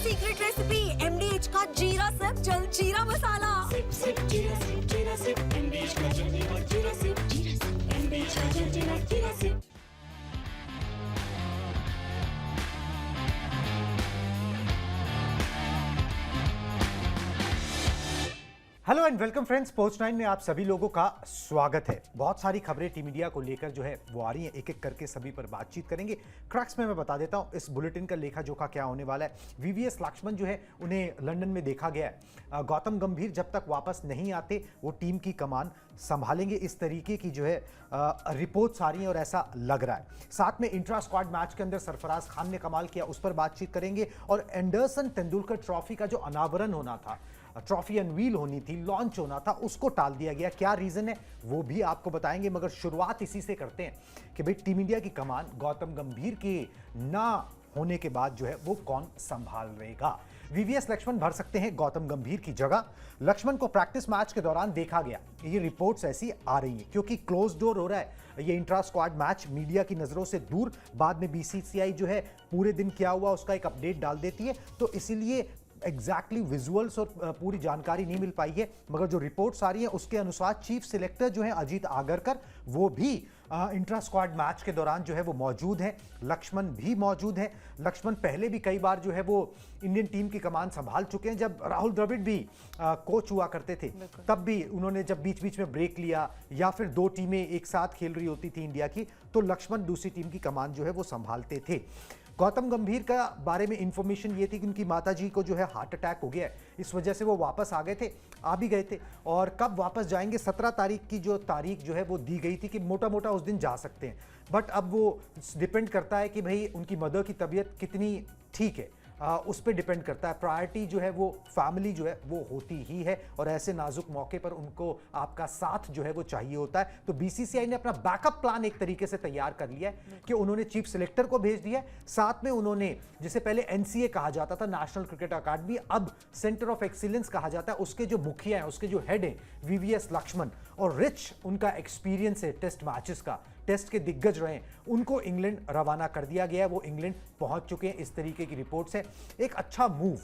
Secret recipe MDH का जीरा sip जल जीरा मसाला। सिप सिप जीरा सिप MDH का जल जीरा सिप MDH का जल जीरा sip. Hello and welcome friends, sports 9 में आप सभी लोगों का स्वागत है। बहुत सारी खबरें टीम इंडिया को लेकर जो है वो आ रही हैं, एक एक करके सभी पर बातचीत करेंगे। क्रक्स में मैं बता देता हूं इस बुलेटिन का लेखा जोखा क्या होने वाला है। VVS लक्ष्मण जो है उन्हें लंदन में देखा गया है। गौतम गंभीर जब तक वापस नहीं आते वो टीम की कमान संभालेंगे, इस तरीके की जो है रिपोर्ट्स आ रही हैं और ऐसा लग रहा है। साथ में इंट्रा स्क्वाड मैच के अंदर सरफराज खान ने कमाल किया, उस पर बातचीत करेंगे। और एंडरसन तेंदुलकर ट्रॉफी का जो अनावरण होना था, ट्रॉफी अनवील होनी थी, लॉन्च होना था, उसको टाल दिया गया। क्या रीजन है वो भी आपको बताएंगे, मगर शुरुआत इसी से करते हैं कि भाई टीम इंडिया की कमान गौतम गंभीर के ना होने के बाद जो है वो कौन संभाल रहेगा। VVS लक्ष्मण भर सकते हैं गौतम गंभीर की जगह। लक्ष्मण को प्रैक्टिस मैच के दौरान देखा गया, ये रिपोर्ट्स ऐसी आ रही हैं क्योंकि क्लोज डोर हो रहा है ये इंट्रा स्क्वाड मैच, मीडिया की नजरों से दूर। बाद में BCCI जो है पूरे दिन क्या हुआ उसका एक अपडेट डाल देती है, तो इसीलिए एग्जैक्टली विजुअल्स और पूरी जानकारी नहीं मिल पाई है। मगर जो रिपोर्ट्स आ रही है उसके अनुसार चीफ सिलेक्टर जो है अजीत आगरकर, वो भी इंट्रा स्क्वाड मैच के दौरान जो है वो मौजूद है। लक्ष्मण भी मौजूद है। लक्ष्मण पहले भी कई बार जो है वो इंडियन टीम की कमान संभाल चुके हैं। जब राहुल द्रविड़ भी कोच हुआ करते थे तब भी उन्होंने जब बीच बीच में ब्रेक लिया या फिर दो टीमें एक साथ खेल रही होती थी इंडिया की, तो लक्ष्मण दूसरी टीम की कमान जो है वो संभालते थे। गौतम गंभीर का बारे में इंफॉर्मेशन ये थी कि उनकी माताजी को जो है हार्ट अटैक हो गया है, इस वजह से वो वापस आ गए थे, आ भी गए थे। और कब वापस जाएंगे, 17 तारीख की जो तारीख जो है वो दी गई थी कि मोटा मोटा उस दिन जा सकते हैं। बट अब वो डिपेंड करता है कि भाई उनकी मदर की तबीयत कितनी ठीक है, उस पर डिपेंड करता है। प्रायोरिटी जो है वो फैमिली जो है वो होती ही है, और ऐसे नाजुक मौके पर उनको आपका साथ जो है वो चाहिए होता है। तो BCCI ने अपना बैकअप प्लान एक तरीके से तैयार कर लिया है कि उन्होंने चीफ सिलेक्टर को भेज दिया है, साथ में उन्होंने जिसे पहले NCA कहा जाता था, नेशनल क्रिकेट अकादमी, अब सेंटर ऑफ एक्सीलेंस कहा जाता है, उसके जो मुखिया हैं, उसके जो हेड हैं VVS लक्ष्मण, और रिच उनका एक्सपीरियंस है टेस्ट मैचेस का, टेस्ट के दिग्गज रहे, उनको इंग्लैंड रवाना कर दिया गया है। वो इंग्लैंड पहुंच चुके हैं, इस तरीके की रिपोर्ट्स है। एक अच्छा मूव,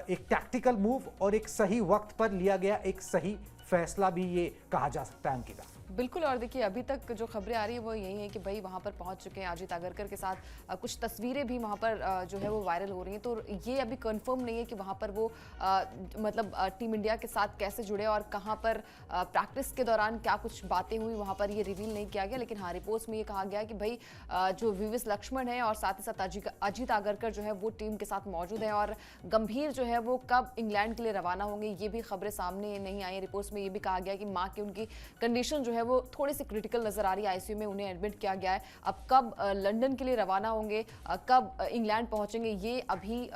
एक टैक्टिकल मूव और एक सही वक्त पर लिया गया एक सही फैसला भी ये कहा जा सकता है अंकिता। बिल्कुल। और देखिए अभी तक जो खबरें आ रही है वो यही है कि भाई वहाँ पर पहुँच चुके हैं अजीत आगरकर के साथ। कुछ तस्वीरें भी वहाँ पर जो है वो वायरल हो रही हैं, तो ये अभी कंफर्म नहीं है कि वहाँ पर वो मतलब टीम इंडिया के साथ कैसे जुड़े और कहाँ पर प्रैक्टिस के दौरान क्या कुछ बातें हुई, वहाँ पर ये रिवील नहीं किया गया। लेकिन हाँ, रिपोर्ट्स में ये कहा गया कि भाई जो VVS लक्ष्मण है और साथ ही साथ अजीत आगरकर जो है वो टीम के साथ मौजूद है। और गंभीर जो है वो कब इंग्लैंड के लिए रवाना होंगे ये भी खबरें सामने नहीं आई। रिपोर्ट्स में ये भी कहा गया कि माँ की उनकी कंडीशन जो है वो थोड़ी सी क्रिटिकल नजर आ रही है, ICU में उन्हें एडमिट किया गया है। अब कब लंदन के लिए रवाना होंगे, कब इंग्लैंड पहुंचेंगे, ये अभी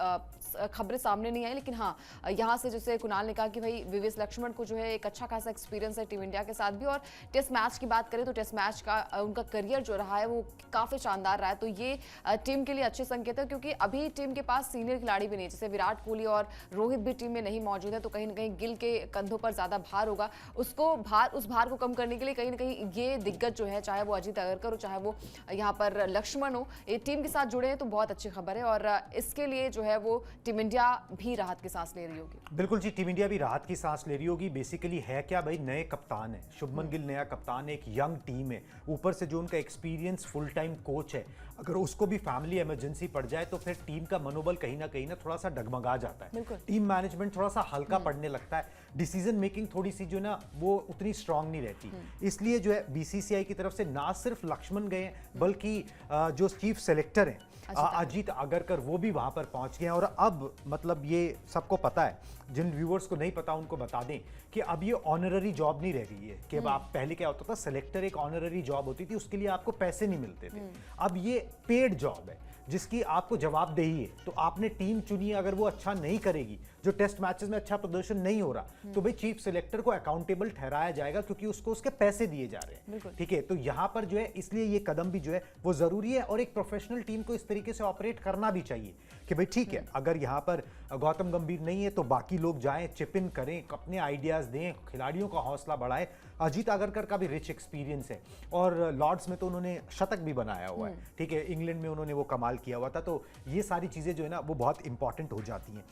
खबरें सामने नहीं आई। लेकिन हाँ, यहाँ से जैसे कुणाल ने कहा कि भाई VVS लक्ष्मण को जो है एक अच्छा खासा एक्सपीरियंस है टीम इंडिया के साथ भी। और टेस्ट मैच की बात करें तो टेस्ट मैच का उनका करियर जो रहा है वो काफी शानदार रहा है, तो ये टीम के लिए अच्छे संकेत है। क्योंकि अभी टीम के पास सीनियर खिलाड़ी भी नहीं, जैसे विराट कोहली और रोहित भी टीम में नहीं मौजूद है, तो कहीं ना कहीं गिल के कंधों पर ज्यादा भार होगा। उस भार को कम करने के लिए कहीं ना कहीं ये दिग्गज जो है, चाहे वो अजीत आगरकर हो चाहे वो यहाँ पर लक्ष्मण हो, ये टीम के साथ जुड़े हैं, तो बहुत अच्छी खबर है। और इसके लिए जो है वो टीम इंडिया भी राहत की सांस ले रही होगी। बिल्कुल जी, टीम इंडिया भी राहत की सांस ले रही होगी। बेसिकली है क्या भाई, नए कप्तान है, शुभमन गिल नया कप्तान है, एक यंग टीम है, ऊपर से जो उनका एक्सपीरियंस फुल टाइम कोच है, अगर उसको भी फैमिली इमरजेंसी पड़ जाए तो फिर टीम का मनोबल कहीं ना थोड़ा सा डगमगा जाता है। टीम मैनेजमेंट थोड़ा सा हल्का पड़ने लगता है, डिसीजन मेकिंग थोड़ी सी जो ना वो उतनी स्ट्रांग नहीं रहती। इसलिए जो है BCCI की तरफ से ना सिर्फ लक्ष्मण गए बल्कि जो चीफ सेलेक्टर हैं अजीत आगरकर, वो भी वहां पर पहुंच गए हैं। और अब मतलब ये सबको पता है, जिन व्यूअर्स को नहीं पता उनको बता दें कि अब ये ऑनररी जॉब नहीं रह गई है कि अब आप, पहले क्या होता था सेलेक्टर एक ऑनररी जॉब होती थी, उसके लिए आपको पैसे नहीं मिलते थे। अब ये पेड जॉब है जिसकी आपको जवाबदेही है। तो आपने टीम चुनी, अगर वो अच्छा नहीं करेगी, जो टेस्ट मैचेस में अच्छा प्रदर्शन नहीं हो रहा, तो भाई चीफ सिलेक्टर को अकाउंटेबल ठहराया जाएगा क्योंकि उसको उसके पैसे दिए जा रहे हैं। ठीक है, तो यहां पर जो है इसलिए ये कदम भी जो है वो जरूरी है, और एक प्रोफेशनल टीम को इस तरीके से ऑपरेट करना भी चाहिए कि भाई ठीक है, अगर यहां पर गौतम गंभीर नहीं है तो बाकी लोग जाएं, चिप इन करें, अपने आइडियाज दें, खिलाड़ियों का हौसला बढ़ाएं। अजीत आगरकर का भी रिच एक्सपीरियंस है और लॉर्ड्स में तो उन्होंने शतक भी बनाया हुआ है। ठीक है, इंग्लैंड में उन्होंने वो कमाल इस्तेमाल किया हुआ था। तो ये सारी चीज़ें जो है ना वो बहुत इंपॉर्टेंट हो जाती हैं,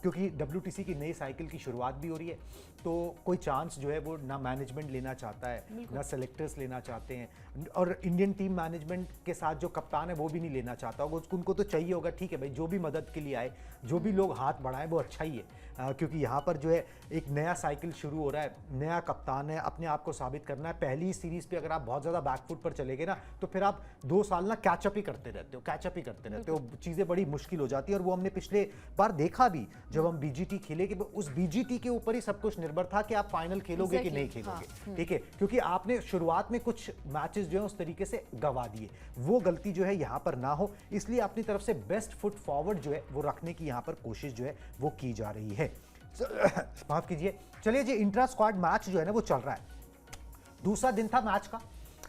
क्योंकि WTC की नई साइकिल की शुरुआत भी हो रही है, तो कोई चांस जो है वो ना मैनेजमेंट लेना चाहता है, ना सेलेक्टर्स लेना चाहते हैं, और इंडियन टीम मैनेजमेंट के साथ जो कप्तान है वो भी नहीं लेना चाहता होगा। उनको तो चाहिए होगा ठीक है भाई, जो भी मदद के लिए आए, जो भी लोग हाथ बढ़ाएं वो अच्छा ही है, क्योंकि यहाँ पर जो है एक नया साइकिल शुरू हो रहा है, नया कप्तान है, अपने आप को साबित करना है। पहली सीरीज पे अगर आप बहुत ज़्यादा बैकफुट पर चले गए ना, तो फिर आप 2 साल ना कैचअप ही करते रहते हो, चीज़ें बड़ी मुश्किल हो जाती है। और वो हमने पिछले बार देखा भी जब हम BGT खेले कि उस BGT के ऊपर ही सब कुछ निर्भर था कि आप फाइनल खेलोगे कि नहीं खेलोगे, ठीक है, क्योंकि आपने शुरुआत में कुछ मैचेस जो है उस तरीके से गवा दिए। वो गलती जो है यहाँ पर ना हो, इसलिए अपनी तरफ से बेस्ट फुट फॉरवर्ड जो है वो रखने की यहाँ पर कोशिश जो है वो की जा रही है। माफ कीजिए। चलिए जी, इंट्रा स्क्वाड मैच जो है ना वो चल रहा है। दूसरा दिन था मैच का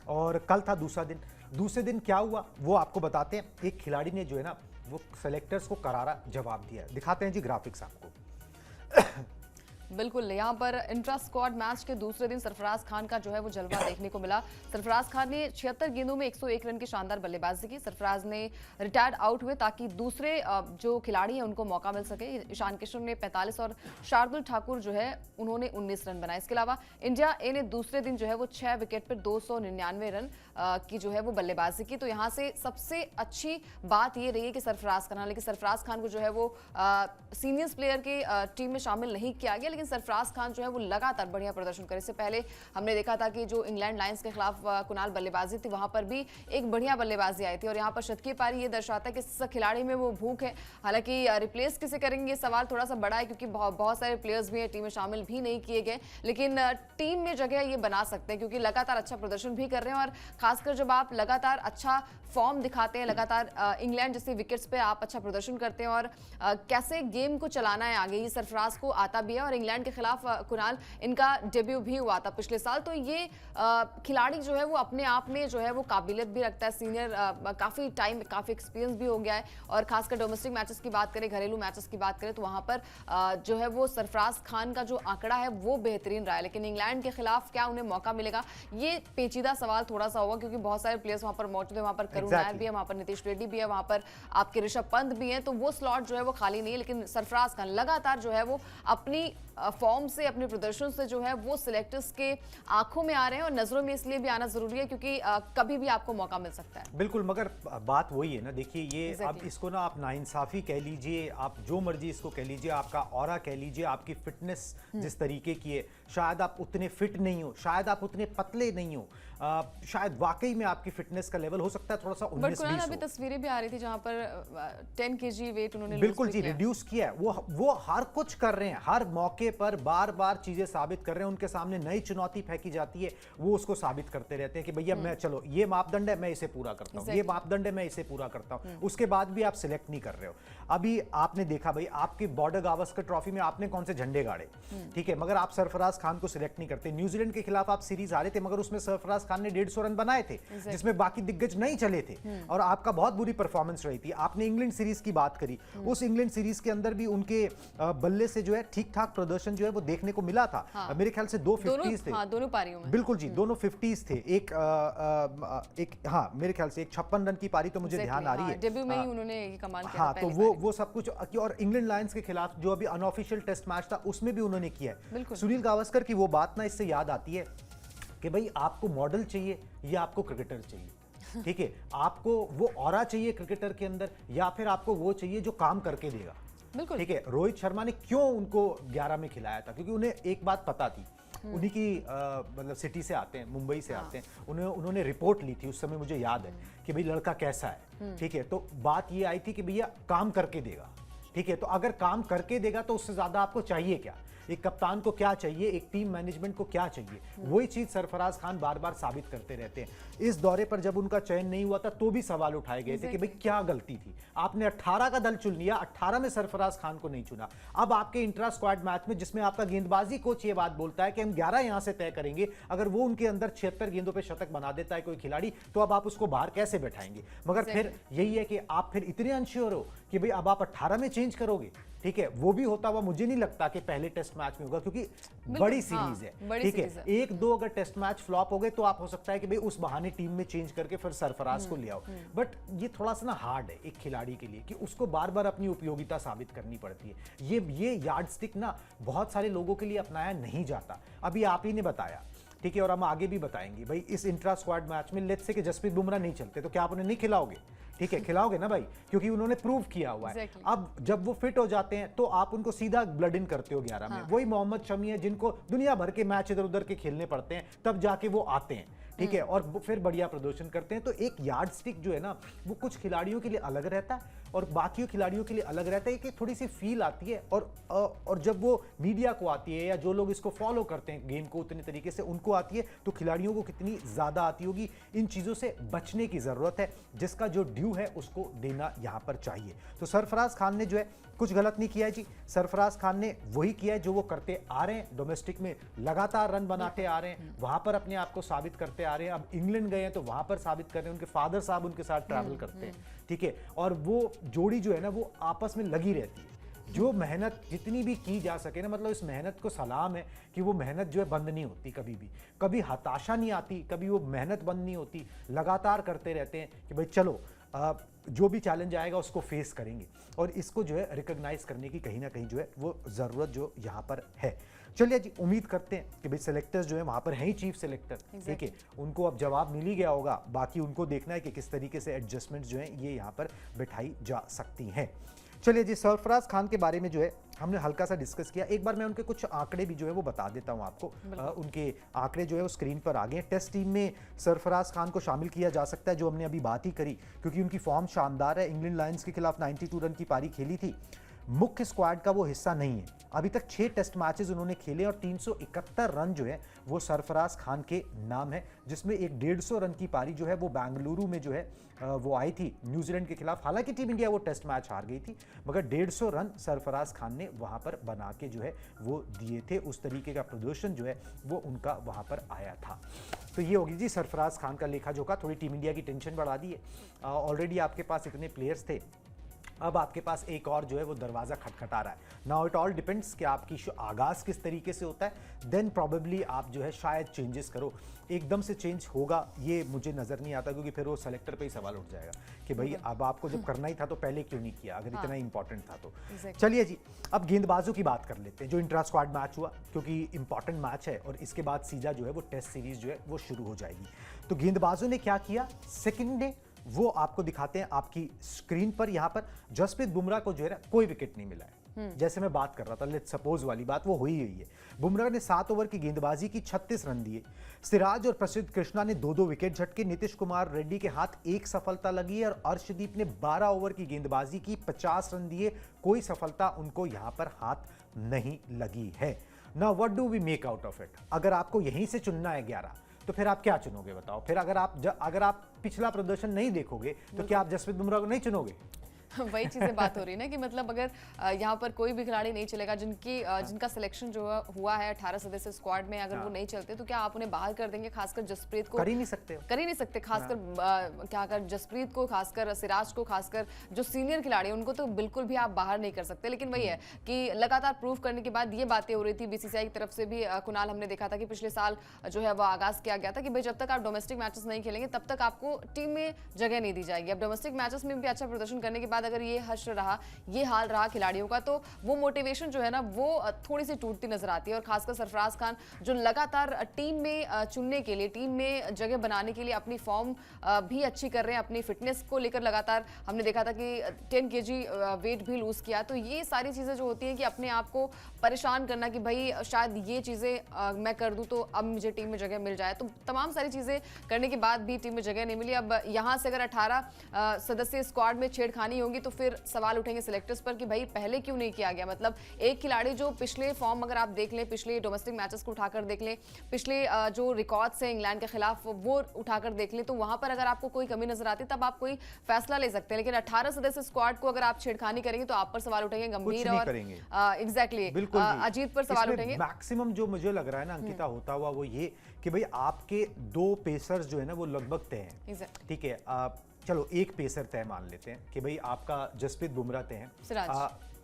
और कल था दूसरा दिन। दूसरे दिन क्या हुआ वो आपको बताते हैं। एक खिलाड़ी ने जो है ना वो सेलेक्टर्स को करारा जवाब दिया। दिखाते हैं जी ग्राफिक्स आपको। बिल्कुल, यहाँ पर इंट्रा स्क्वाड मैच के दूसरे दिन सरफराज खान का जो है वो जलवा देखने को मिला। सरफराज खान ने 76 गेंदों में 101 रन की शानदार बल्लेबाजी की। सरफराज ने रिटायर्ड आउट हुए ताकि दूसरे जो खिलाड़ी हैं उनको मौका मिल सके। ईशान किशन ने 45 और शार्दुल ठाकुर जो है उन्होंने 19 रन बनाए। इसके अलावा इंडिया ए ने दूसरे दिन जो है वो 6 विकेट पर 299 रन की जो है वो बल्लेबाजी की। तो यहाँ से सबसे अच्छी बात ये रही है कि सरफराज खान, हालांकि सरफराज खान को जो है वो सीनियर्स प्लेयर के टीम में शामिल नहीं किया गया, लेकिन सरफराज खान जो है वो लगातार बढ़िया प्रदर्शन करे। इससे पहले हमने देखा था कि जो इंग्लैंड लायंस के खिलाफ कुणाल बल्लेबाजी थी वहां पर भी एक बढ़िया बल्लेबाजी आई थी, और यहाँ पर शतकीय पारी ये दर्शाता है कि इस खिलाड़ी में वो भूख है। हालांकि रिप्लेस किसे करेंगे ये सवाल थोड़ा सा बड़ा है, क्योंकि बहुत सारे प्लेयर्स भी हैं, टीम में शामिल भी नहीं किए गए, लेकिन टीम में जगह ये बना सकते हैं क्योंकि लगातार अच्छा प्रदर्शन भी कर रहे हैं। और खासकर जब आप लगातार अच्छा फॉर्म दिखाते हैं, लगातार इंग्लैंड जैसे विकेट्स पे आप अच्छा प्रदर्शन करते हैं और कैसे गेम को चलाना है आगे, ये सरफराज को आता भी है। और इंग्लैंड के खिलाफ कुणाल इनका डेब्यू भी हुआ था पिछले साल। तो ये खिलाड़ी जो है वो अपने आप में जो है वो काबिलियत भी रखता है, सीनियर काफ़ी टाइम काफ़ी एक्सपीरियंस भी हो गया है। और खासकर डोमेस्टिक मैचेस की बात करें, घरेलू मैचेस की बात करें, तो वहाँ पर जो है वो सरफराज खान का जो आंकड़ा है वो बेहतरीन रहा है। लेकिन इंग्लैंड के खिलाफ क्या उन्हें मौका मिलेगा, ये पेचीदा सवाल थोड़ा सा होगा, क्योंकि बहुत सारे प्लेयर्स वहाँ पर मौजूद है। वहाँ पर करुण नायर भी है, वहाँ पर नीतीश रेड्डी भी है, वहाँ पर आपके ऋषभ पंत भी हैं, तो वो स्लॉट जो है वो खाली नहीं है। लेकिन सरफराज खान लगातार जो है वो अपनी फॉर्म से, अपने प्रदर्शन से जो है वो सिलेक्टर्स के आंखों में आ रहे हैं, और नजरों में इसलिए भी आना जरूरी है क्योंकि कभी भी आपको मौका मिल सकता है। बिल्कुल, मगर बात वही है ना, देखिए ये अब इसको ना आप नाइंसाफी कह लीजिए, आप जो मर्जी इसको कह लीजिए, आपका ऑरा कह लीजिए, आपकी फिटनेस जिस तरीके की है, शायद आप उतने फिट नहीं हो, शायद आप उतने पतले नहीं हो, शायद वाकई में आपकी फिटनेस का लेवल हो सकता है थोड़ा सा 19-20 अभी तस्वीरें भी आ रही थी जहां पर 10 kg वेट उन्होंने बिल्कुल जी रिड्यूस किया है। वो हर कुछ कर रहे हैं, हर मौके पर बार बार चीजें साबित कर रहे हैं। उनके सामने नई चुनौती फेंकी जाती है, वो उसको साबित करते रहते हैं कि भैया मैं, चलो ये मापदंड है मैं इसे पूरा करता हूँ, ये मापदंड है मैं इसे पूरा करता हूँ। उसके बाद भी आप सिलेक्ट नहीं कर रहे हो। अभी आपने देखा भाई, आपके बॉर्डर गावस्कर ट्रॉफी में आपने कौन से झंडे गाड़े, ठीक है, मगर आप सरफराज खान को सिलेक्ट नहीं करते। न्यूजीलैंड के खिलाफ आप सीरीज हारे थे, मगर उसमें सरफराज खान ने 150 रन बनाए थे, जिसमें बाकी दिग्गज नहीं चले थे, और आपका बहुत बुरी परफॉर्मेंस रही थी। आपने इंग्लैंड सीरीज की बात करी, उस इंग्लैंड सीरीज के अंदर भी उनके बल्ले से जो है ठीक ठाक प्रदर्शन जो है वो देखने को मिला था। मेरे ख्याल से 2 50s थे, दोनों पारियों में। बिल्कुल जी, दोनों 50s थे। एक मेरे ख्याल से एक 56 रन की पारी तो मुझे ध्यान आ रही है, डेब्यू में ही उन्होंने ये कमाल किया। हाँ, तो वो सब कुछ। और इंग्लैंड लायंस के खिलाफ जो अभी अनऑफिशियल टेस्ट मैच था उसमें भी उन्होंने किया है। सुनील गावस्कर की वो बात ना इससे याद आती है कि भाई आपको मॉडल चाहिए या आपको क्रिकेटर चाहिए, ठीक है, आपको वो ऑरा चाहिए क्रिकेटर के अंदर या फिर आपको वो चाहिए जो काम करके देगा, बिल्कुल, ठीक है। रोहित शर्मा ने क्यों उनको 11 में खिलाया था, क्योंकि उन्हें एक बात पता थी, उन्हीं की मतलब सिटी से आते हैं, मुंबई से आते हैं, उन्होंने रिपोर्ट ली थी उस समय, मुझे याद है कि भाई लड़का कैसा है, ठीक है। तो बात ये आई थी कि भैया काम करके देगा, ठीक है। तो अगर काम करके देगा तो उससे ज्यादा आपको चाहिए क्या? एक कप्तान को क्या चाहिए, एक टीम मैनेजमेंट को क्या चाहिए? वही चीज सरफराज खान बार बार साबित करते रहते हैं। इस दौरे पर जब उनका चयन नहीं हुआ था तो भी सवाल उठाए गए थे कि भाई क्या गलती थी, आपने 18 का दल चुन लिया, 18 में सरफराज खान को नहीं चुना। अब आपके इंट्रा स्क्वाड मैच में जिसमें आपका गेंदबाजी कोच ये बात बोलता है कि हम 11 यहां से तय करेंगे, अगर वो उनके अंदर 76 गेंदों पे शतक बना देता है कोई खिलाड़ी, तो अब आप उसको बाहर कैसे बैठाएंगे? मगर फिर यही है कि आप फिर इतने अनश्योर हो कि भाई अब आप 18 में चेंज करोगे, ठीक है, वो भी होता हुआ मुझे नहीं लगता कि पहले टेस्ट मैच में होगा, क्योंकि बड़ी सीरीज है, बड़ी ठीक सीरीज है। है। एक दो अगर टेस्ट मैच फ्लॉप हो गए तो आप हो सकता है कि भाई उस बहाने टीम में चेंज करके फिर सरफराज को ले आओ, बट ये थोड़ा सा ना हार्ड है एक खिलाड़ी के लिए कि उसको बार बार अपनी उपयोगिता साबित करनी पड़ती है। ये यार्ड स्टिक ना बहुत सारे लोगों के लिए अपनाया नहीं जाता। अभी आप ही ने बताया, ठीक है, और हम आगे भी बताएंगे भाई, इस इंट्रा स्क्वाड मैच में लेट्स से कि जसप्रीत बुमराह नहीं चलते तो क्या आप उन्हें नहीं खिलाओगे? ठीक है, खिलाओगे ना भाई, क्योंकि उन्होंने प्रूव किया हुआ है। Exactly. अब जब वो फिट हो जाते हैं तो आप उनको सीधा ब्लड इन करते हो 11 में। वही मोहम्मद शमी है जिनको दुनिया भर के मैच इधर उधर के खेलने पड़ते हैं, तब जाके वो आते हैं, ठीक है, और फिर बढ़िया प्रदर्शन करते हैं। तो एक यार्ड स्टिक जो है ना, वो कुछ खिलाड़ियों के लिए अलग रहता है और बाकी खिलाड़ियों के लिए अलग रहता है कि थोड़ी सी फील आती है, और जब वो मीडिया को आती है या जो लोग इसको फॉलो करते हैं गेम को उतने तरीके से उनको आती है, तो खिलाड़ियों को कितनी ज़्यादा आती होगी। इन चीज़ों से बचने की ज़रूरत है, जिसका जो ड्यू है उसको देना यहाँ पर चाहिए। तो सरफराज खान ने जो है कुछ गलत नहीं किया है जी। सरफराज खान ने वही किया है जो वो करते आ रहे हैं, डोमेस्टिक में लगातार रन बनाते आ रहे हैं, वहां पर अपने आप को साबित करते आ रहे हैं। अब इंग्लैंड गए हैं तो वहां पर साबित कर रहे हैं, उनके फादर साहब उनके साथ ट्रैवल करते हैं, ठीक है, और वो जोड़ी जो है ना वो आपस में लगी रहती है। जो मेहनत जितनी भी की जा सके ना, मतलब इस मेहनत को सलाम है कि वो मेहनत जो है बंद नहीं होती, कभी भी, कभी हताशा नहीं आती, कभी वो मेहनत बंद नहीं होती, लगातार करते रहते हैं कि भाई चलो जो भी चैलेंज आएगा उसको फेस करेंगे, और इसको जो है रिकॉग्नाइज करने की कहीं ना कहीं जो है वो ज़रूरत जो यहाँ पर है। चलिए जी, उम्मीद करते हैं कि भाई सेलेक्टर्स जो है वहाँ पर हैं ही चीफ सेलेक्टर, ठीक है, उनको अब जवाब मिल ही गया होगा, बाकी उनको देखना है कि किस तरीके से एडजस्टमेंट्स जो हैं ये यहाँ पर बिठाई जा सकती हैं। चलिए जी, सरफराज खान के बारे में जो है हमने हल्का सा डिस्कस किया। एक बार मैं उनके कुछ आंकड़े भी जो है वो बता देता हूं आपको। उनके आंकड़े जो है वो स्क्रीन पर आ गए। टेस्ट टीम में सरफराज खान को शामिल किया जा सकता है, जो हमने अभी बात ही करी, क्योंकि उनकी फॉर्म शानदार है। इंग्लैंड लायंस के खिलाफ 92 रन की पारी खेली थी। मुख्य स्क्वाड का वो हिस्सा नहीं है। अभी तक 6 टेस्ट मैचेस उन्होंने खेले और 371 रन जो है वो सरफराज खान के नाम है, जिसमें एक 150 रन की पारी जो है वो बेंगलुरु में जो है वो आई थी न्यूजीलैंड के खिलाफ। हालांकि टीम इंडिया वो टेस्ट मैच हार गई थी, मगर 150 रन सरफराज खान ने वहां पर बना के जो है वो दिए थे। उस तरीके का प्रदर्शन जो है वो उनका वहां पर आया था। तो ये होगी जी सरफराज खान का लेखा जोखा। थोड़ी टीम इंडिया की टेंशन बढ़ा दी है। ऑलरेडी आपके पास इतने प्लेयर्स थे, अब आपके पास एक और जो है वो दरवाज़ा खटखटा रहा है। नाउ इट ऑल डिपेंड्स कि आपकी आगाज़ किस तरीके से होता है, देन प्रॉबेबली आप जो है शायद चेंजेस करो। एकदम से चेंज होगा ये मुझे नज़र नहीं आता, क्योंकि फिर वो सेलेक्टर पे ही सवाल उठ जाएगा कि भाई अब आपको जब करना ही था तो पहले क्यों नहीं किया, अगर इतना इंपॉर्टेंट था तो। चलिए जी, अब गेंदबाजों की बात कर लेते हैं। जो इंट्रा स्क्वाड मैच हुआ, क्योंकि इंपॉर्टेंट मैच है और इसके बाद सीधा जो है वो टेस्ट सीरीज जो है वो शुरू हो जाएगी। तो गेंदबाजों ने क्या किया सेकेंड डे वो आपको दिखाते हैं आपकी स्क्रीन पर। यहाँ पर जसप्रीत बुमराह को जो है ना कोई विकेट नहीं मिला है। जैसे मैं बात कर रहा था, लेट्स सपोज वाली बात वो हुई है। बुमराह ने 7 ओवर की गेंदबाजी की, 36 रन दिए। सिराज और प्रसिद्ध कृष्णा ने 2-2 विकेट झटके। नीतीश कुमार रेड्डी के हाथ 1 सफलता लगी है और अर्शदीप ने 12 ओवर की गेंदबाजी की, 50 रन दिए। कोई सफलता उनको यहाँ पर हाथ नहीं लगी है। Now what do we make out of it? अगर आपको यहीं से चुनना है 11, तो फिर आप क्या चुनोगे बताओ? फिर अगर आप पिछला प्रदर्शन नहीं देखोगे तो क्या आप जसप्रीत बुमराह को नहीं चुनोगे? वही चीजें बात हो रही है ना कि मतलब अगर यहाँ पर कोई भी खिलाड़ी नहीं चलेगा जिनका सिलेक्शन जो हुआ है 18 सदस्य स्क्वाड में, अगर वो नहीं चलते तो क्या आप उन्हें बाहर कर देंगे? खासकर जसप्रीत को कर ही नहीं सकते खासकर क्या कर जसप्रीत को, खासकर सिराज को, खासकर जो सीनियर खिलाड़ी हैं उनको तो बिल्कुल भी आप बाहर नहीं कर सकते। लेकिन वही है कि लगातार प्रूव करने के बाद ये बातें हो रही थी बीसीसीआई की तरफ से भी। कुणाल, हमने देखा था कि पिछले साल जो है वो आगाज किया गया था कि भाई जब तक आप डोमेस्टिक मैचेस नहीं खेलेंगे तब तक आपको टीम में जगह नहीं दी जाएगी। अब डोमेस्टिक मैचेस में भी अच्छा प्रदर्शन करने के बाद अगर ये हश्र रहा, ये हाल रहा खिलाड़ियों का, तो वो मोटिवेशन जो है ना वो थोड़ी सी टूटती नजर आती है। और खासकर सरफराज खान जो लगातार टीम में चुनने के लिए, टीम में जगह बनाने के लिए अपनी फॉर्म भी अच्छी कर रहे हैं, अपनी फिटनेस को लेकर लगातार हमने देखा था कि 10 kg वेट भी लूज किया। तो ये सारी चीजें जो होती हैं कि अपने आप को परेशान करना कि भाई शायद ये चीजें मैं कर दूं तो अब मुझे टीम में जगह मिल जाए, तो तमाम सारी चीजें करने के बाद भी टीम में जगह नहीं मिली। अब यहां से अगर 18 सदस्यीय स्क्वाड में छेड़खानी होगी तो फिर सवाल उठेंगे सिलेक्टर्स पर कि भाई पहले क्यों नहीं किया गया। मतलब एक खिलाड़ी जो पिछले फॉर्म अगर आप देख लें, पिछले डोमेस्टिक मैचेस को उठाकर देख लें, पिछले जो रिकॉर्ड्स हैं इंग्लैंड के खिलाफ वो उठाकर देख लें, तो वहां पर अगर आपको कोई कमी नजर आती तब आप कोई फैसला ले सकते हैं। लेकिन 18 सदस्य स्क्वाड को अगर आप छेड़खानी करेंगे तो आप पर सवाल उठेंगे गंभीर और एग्जैक्टली अजीत पर सवाल उठेंगे। मैक्सिमम जो मुझे लग रहा है ना अंकिता होता हुआ वो ये कि भाई आपके 2 पेसर्स जो है ना वो लगभग तय हैं, ठीक है। चलो एक पेसर तय मान लेते हैं कि भाई आपका जसप्रीत बुमराह तय है,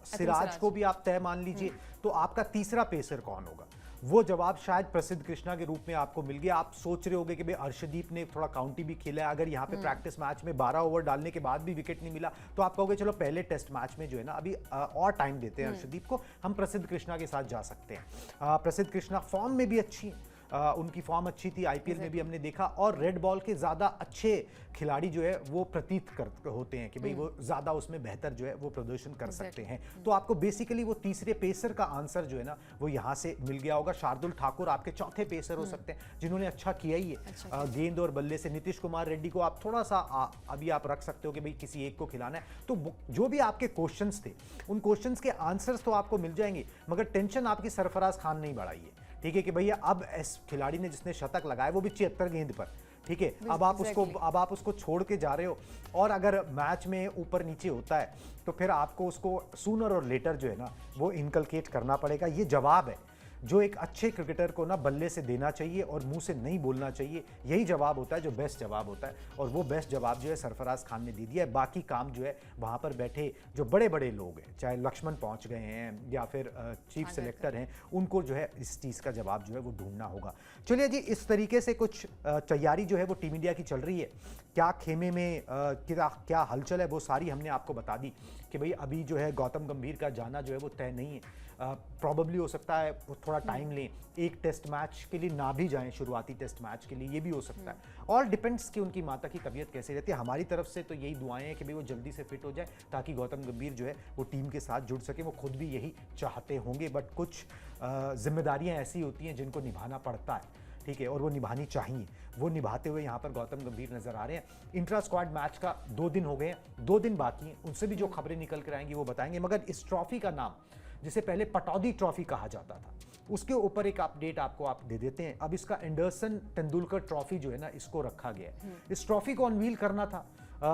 सिराज को भी आप तय मान लीजिए, तो आपका तीसरा पेसर कौन होगा? वो जवाब शायद प्रसिद्ध कृष्णा के रूप में आपको मिल गया। आप सोच रहे होंगे कि भाई अर्शदीप ने थोड़ा काउंटी भी खेला है, अगर यहाँ पे प्रैक्टिस मैच में 12 ओवर डालने के बाद भी विकेट नहीं मिला तो आप कहोगे चलो पहले टेस्ट मैच में जो है ना अभी और टाइम देते हैं अर्शदीप को, हम प्रसिद्ध कृष्णा के साथ जा सकते हैं। प्रसिद्ध कृष्णा फॉर्म में भी अच्छी हैं, उनकी फॉर्म अच्छी थी, आईपीएल में भी हमने देखा, और रेड बॉल के ज़्यादा अच्छे खिलाड़ी जो है वो प्रतीत कर होते हैं कि भाई वो ज़्यादा उसमें बेहतर जो है वो प्रदर्शन कर सकते हैं। तो आपको बेसिकली वो तीसरे पेसर का आंसर जो है ना वो यहाँ से मिल गया होगा। शार्दुल ठाकुर आपके चौथे पेसर हो सकते हैं जिन्होंने अच्छा किया ही है गेंद और बल्ले से। नीतीश कुमार रेड्डी को आप थोड़ा सा अभी आप रख सकते हो कि भाई किसी एक को खिलाना है। तो जो भी आपके क्वेश्चंस थे उन क्वेश्चंस के आंसर्स तो आपको मिल जाएंगे, मगर टेंशन आपकी सरफराज खान नहीं बढ़ाइए, ठीक है, कि भैया अब इस खिलाड़ी ने जिसने शतक लगाया वो भी 76 गेंद पर, ठीक है, अब आप उसको छोड़ के जा रहे हो, और अगर मैच में ऊपर नीचे होता है तो फिर आपको उसको सूनर और लेटर जो है ना वो इनकलकेट करना पड़ेगा। ये जवाब है जो एक अच्छे क्रिकेटर को ना बल्ले से देना चाहिए और मुंह से नहीं बोलना चाहिए। यही जवाब होता है जो बेस्ट जवाब होता है, और वो बेस्ट जवाब जो है सरफराज खान ने दे दिया है। बाकी काम जो है वहाँ पर बैठे जो बड़े बड़े लोग हैं, चाहे लक्ष्मण पहुँच गए हैं या फिर चीफ सेलेक्टर हैं, उनको जो है इस चीज़ का जवाब जो है वो ढूंढना होगा। चलिए जी, इस तरीके से कुछ तैयारी जो है वो टीम इंडिया की चल रही है। क्या खेमे में क्या हलचल है वो सारी हमने आपको बता दी कि भाई अभी जो है गौतम गंभीर का जाना जो है वो तय नहीं है। प्रॉबली हो सकता है वो थोड़ा टाइम लें, एक टेस्ट मैच के लिए ना भी जाएं, शुरुआती टेस्ट मैच के लिए, ये भी हो सकता है। और डिपेंड्स कि उनकी माता की तबीयत कैसे रहती है। हमारी तरफ से तो यही दुआएं हैं कि भाई वो जल्दी से फिट हो जाए ताकि गौतम गंभीर जो है वो टीम के साथ जुड़ सके। वो खुद भी यही चाहते होंगे, बट कुछ जिम्मेदारियां ऐसी होती हैं जिनको निभाना पड़ता है, ठीक है, और वो निभानी चाहिए। वो निभाते हुए यहाँ पर गौतम गंभीर नजर आ रहे हैं। इंट्रा स्क्वाड मैच का 2 दिन हो गए हैं, 2 दिन बाकी हैं, उनसे भी जो खबरें निकल कर आएंगी वो बताएंगे। मगर इस ट्रॉफी का नाम, जिसे पहले पटौदी ट्रॉफी कहा जाता था, उसके ऊपर एक अपडेट आपको आप दे देते हैं। अब इसका एंडरसन तेंदुलकर ट्रॉफी जो है ना इसको रखा गया है। इस ट्रॉफी को अनवील करना था,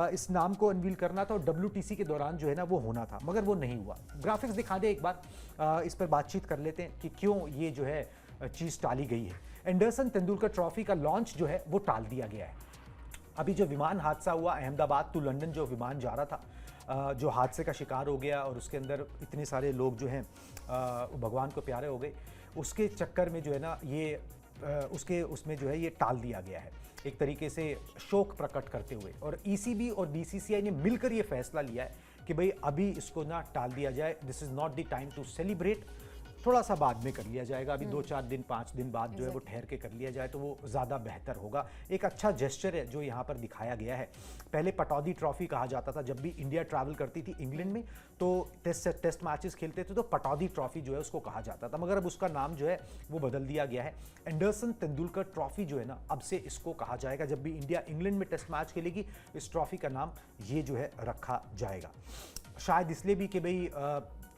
इस नाम को अनवील करना था और WTC के दौरान जो है ना वो होना था, मगर वो नहीं हुआ। ग्राफिक्स दिखा दे एक बार, इस पर बातचीत कर लेते हैं कि क्यों ये जो है चीज़ टाली गई है। एंडरसन तेंदुलकर ट्रॉफी का लॉन्च जो है वो टाल दिया गया है। अभी जो विमान हादसा हुआ अहमदाबाद टू लंदन, जो विमान जा रहा था, जो हादसे का शिकार हो गया और उसके अंदर इतने सारे लोग जो हैं भगवान को प्यारे हो गए, उसके चक्कर में जो है ना ये उसमें जो है ये टाल दिया गया है एक तरीके से शोक प्रकट करते हुए। और ECB और BCCI ने मिलकर ये फैसला लिया है कि भाई अभी इसको ना टाल दिया जाए, this is not the time to celebrate, थोड़ा सा बाद में कर लिया जाएगा। अभी 2-4 दिन 5 दिन बाद जो है वो ठहर के कर लिया जाए तो वो ज़्यादा बेहतर होगा। एक अच्छा जेस्चर है जो यहाँ पर दिखाया गया है। पहले पटौदी ट्रॉफी कहा जाता था, जब भी इंडिया ट्रैवल करती थी इंग्लैंड में तो टेस्ट मैचेस खेलते थे तो पटौदी ट्रॉफी जो है उसको कहा जाता था, मगर अब उसका नाम जो है वो बदल दिया गया है। एंडरसन तेंदुलकर ट्रॉफी जो है ना अब से इसको कहा जाएगा। जब भी इंडिया इंग्लैंड में टेस्ट मैच खेलेगी इस ट्रॉफी का नाम ये जो है रखा जाएगा। शायद इसलिए भी कि भाई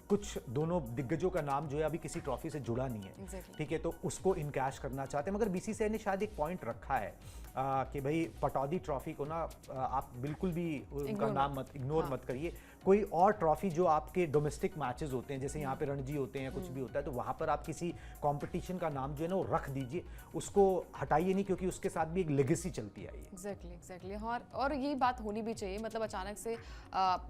कुछ दोनों दिग्गजों का नाम जो है अभी किसी ट्रॉफी से जुड़ा नहीं है, ठीक है, तो उसको इनकैश करना चाहते हैं। मगर BCCI ने शायद एक पॉइंट रखा है कि भाई पटौदी ट्रॉफी को ना आप बिल्कुल भी उनका नाम इग्नोर मत करिए। कोई और ट्रॉफी जो आपके डोमेस्टिक मैचेस होते हैं, जैसे यहाँ पे रणजी होते हैं, कुछ भी होता है, तो वहाँ पर आप किसी कंपटीशन का नाम जो है ना वो रख दीजिए, उसको हटाइए नहीं, क्योंकि उसके साथ भी एक लेगेसी चलती आई है। एग्जैक्टली और यही बात होनी भी चाहिए। मतलब अचानक से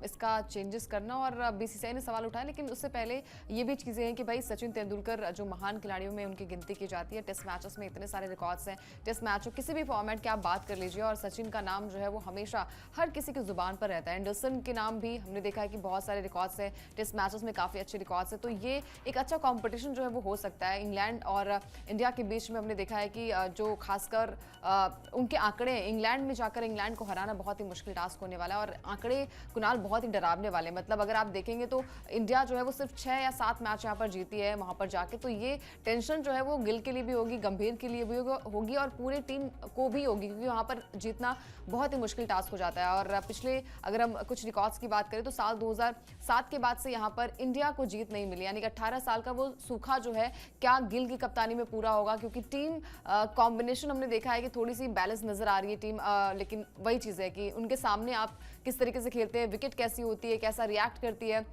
इसका चेंजेस करना, और BCCI ने सवाल उठाया, लेकिन उससे पहले ये भी चीज़ें हैं कि भाई सचिन तेंदुलकर जो महान खिलाड़ियों में उनकी गिनती की जाती है। टेस्ट मैचेस में इतने सारे रिकॉर्ड्स हैं, टेस्ट मैच हो किसी भी फॉर्मेट की आप बात कर लीजिए, और सचिन का नाम जो है वो हमेशा हर किसी की जुबान पर रहता है। एंडरसन के नाम भी हमने देखा है कि बहुत सारे रिकॉर्ड्स हैं, टेस्ट मैचेस में काफ़ी अच्छे रिकॉर्ड्स हैं, तो ये एक अच्छा कॉम्पिटिशन जो है वो हो सकता है। इंग्लैंड और इंडिया के बीच में हमने देखा है कि जो खासकर उनके आंकड़े, इंग्लैंड में जाकर इंग्लैंड को हराना बहुत ही मुश्किल टास्क होने वाला है, और आंकड़े कुणाल बहुत ही डरावने वाले। मतलब अगर आप देखेंगे तो इंडिया जो है वो सिर्फ 6 या 7 मैच यहाँ पर जीती है वहाँ पर जाके, तो ये टेंशन जो है वो गिल के लिए भी होगी, गंभीर के लिए भी होगी और पूरी टीम को भी होगी, क्योंकि वहाँ पर जीतना बहुत ही मुश्किल टास्क हो जाता है। और पिछले अगर हम कुछ रिकॉर्ड्स की बात करें तो साल 2007 के बाद से यहाँ पर इंडिया को जीत नहीं मिली, यानी कि 18 साल का वो सूखा जो है क्या गिल की कप्तानी में पूरा होगा, क्योंकि टीम कॉम्बिनेशन हमने देखा है कि थोड़ी सी बैलेंस नजर आ रही है टीम, लेकिन वही चीज़ है कि उनके सामने आप किस तरीके से खेलते हैं, विकेट कैसी होती है, कैसा रिएक्ट करती है,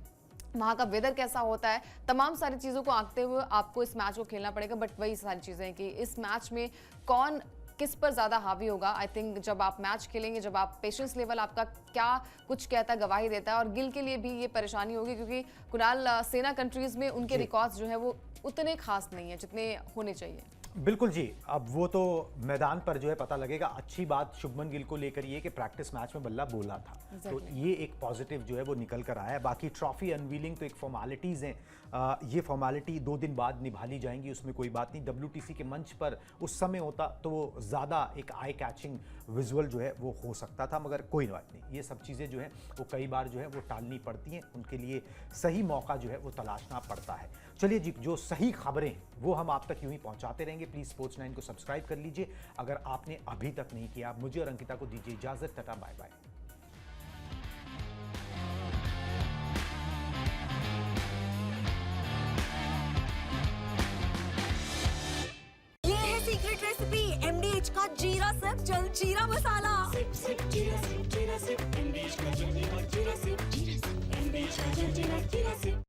वहाँ का वेदर कैसा होता है, तमाम सारी चीज़ों को आंकते हुए आपको इस मैच को खेलना पड़ेगा। बट वही सारी चीज़ें हैं कि इस मैच में कौन किस पर ज़्यादा हावी होगा। आई थिंक जब आप मैच खेलेंगे, जब आप पेशेंस लेवल आपका क्या कुछ कहता है, गवाही देता है। और गिल के लिए भी ये परेशानी होगी क्योंकि कुणाल सेना कंट्रीज़ में उनके रिकॉर्ड्स जो है वो उतने खास नहीं है जितने होने चाहिए। बिल्कुल जी, अब वो तो मैदान पर जो है पता लगेगा। अच्छी बात शुभमन गिल को लेकर ये कि प्रैक्टिस मैच में बल्ला बोला था, तो ये एक पॉजिटिव जो है वो निकल कर आया है। बाकी ट्रॉफी अनवीलिंग तो एक फॉर्मेलिटीज़ हैं, ये फॉर्मेलिटी 2 दिन बाद निभा ली जाएंगी, उसमें कोई बात नहीं। WTC के मंच पर उस समय होता तो वो ज़्यादा एक आई कैचिंग विजुअल जो है वो हो सकता था, मगर कोई बात नहीं। ये सब चीज़ें जो है वो कई बार जो है वो टालनी पड़ती हैं, उनके लिए सही मौका जो है वो तलाशना पड़ता है। चलिए जी, जो सही खबरें हैं वो हम आप तक यूं ही पहुंचाते रहेंगे। प्लीज़ स्पोर्ट्स 9 को सब्सक्राइब कर लीजिए अगर आपने अभी तक नहीं किया। मुझे और अंकिता को दीजिए इजाजत। Tata bye bye. ये है सीक्रेट रेसिपी MDH का जीरा सिर्फ जलजीरा मसाला। Sip, sip, jeera sip, MDH का जलजीरा, jeera sip, MDH का जलजीरा, jeera sip.